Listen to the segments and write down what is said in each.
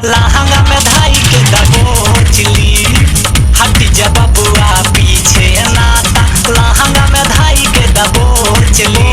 लहंगा में धाई के दबोचली। हट जा बबुआ पीछे नाता लहंगा में धाई के दबोचली।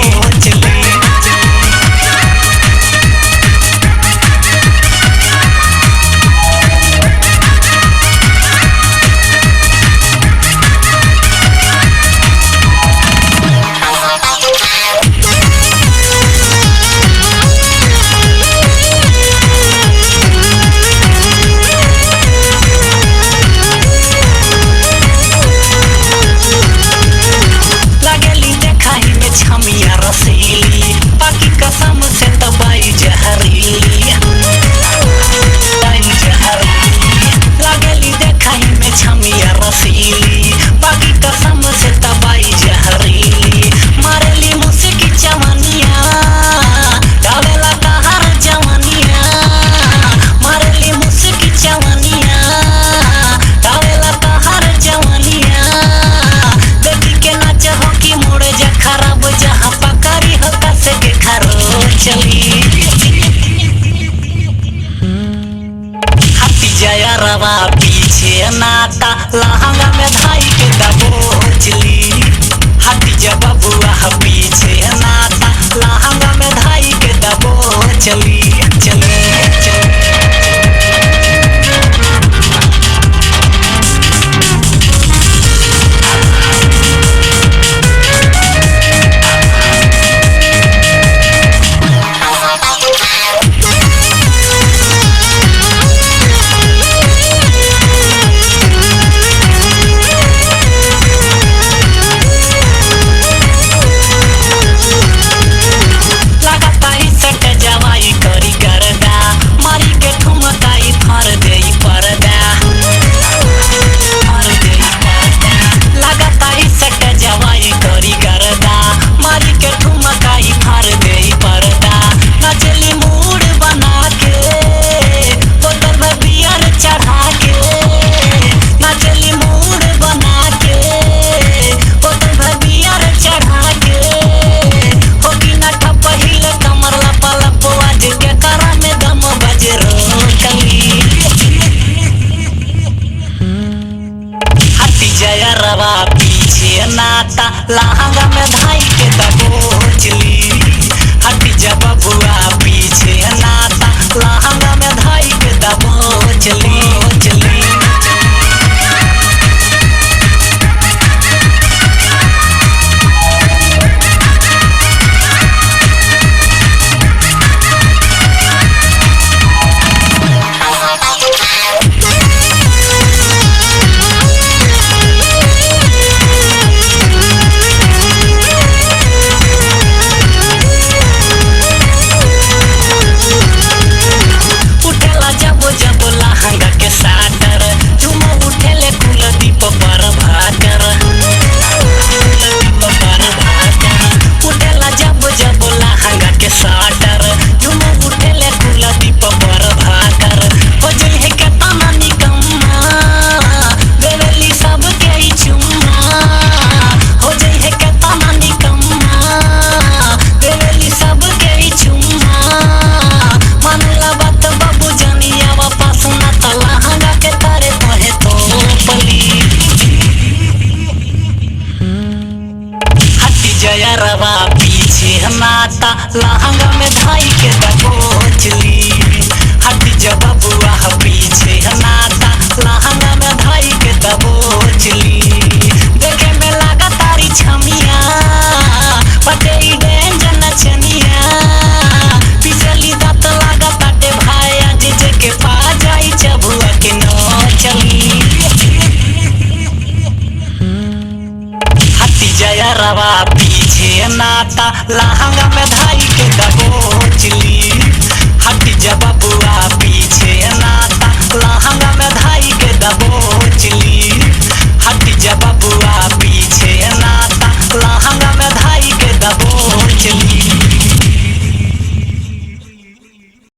छमिया रसीली बाकी कसम से तबाई जहरीली लागेली देखाई में छमिया रसीली बाकी कसम से तबाई जहरीली। मारेली मुस्की चवनिया डालेला कहर जवनिया। मारेली मुस्की चवनिया डालेला कहर जवनिया। देखी के नाच हो कि मोड़े जा खराब जहाँ पकड़ी हो कसे के खरो चली। हटी जाया रवा पीछे नाता लहंगा में धाई के दबोचली। हटी जा बबुआ पीछे नाता लहंगा में धाई के दबोचली। रवा पीछे नाता लहंगा में धाई के दबोचली। हट जा बबुआ पीछे नाता लहंगा में धाई के दबोचली। रवा पीछे नाता लहंगा में धाई के दबोचली। हट जा बबुआ पीछे नाता लहंगा में धाई के दबोचली। देखे में लगा तारी छमिया पटे डेंजर नचनिया। पिछली दांत लगा ताटे भाई आज के पा जाई चबुआ के नचली। हटी जाया रवा पीछे नाता लहंगा में धाई के दबोचली। हट जा बबुआ पीछे नाता लहंगा में धाई के दबोचली।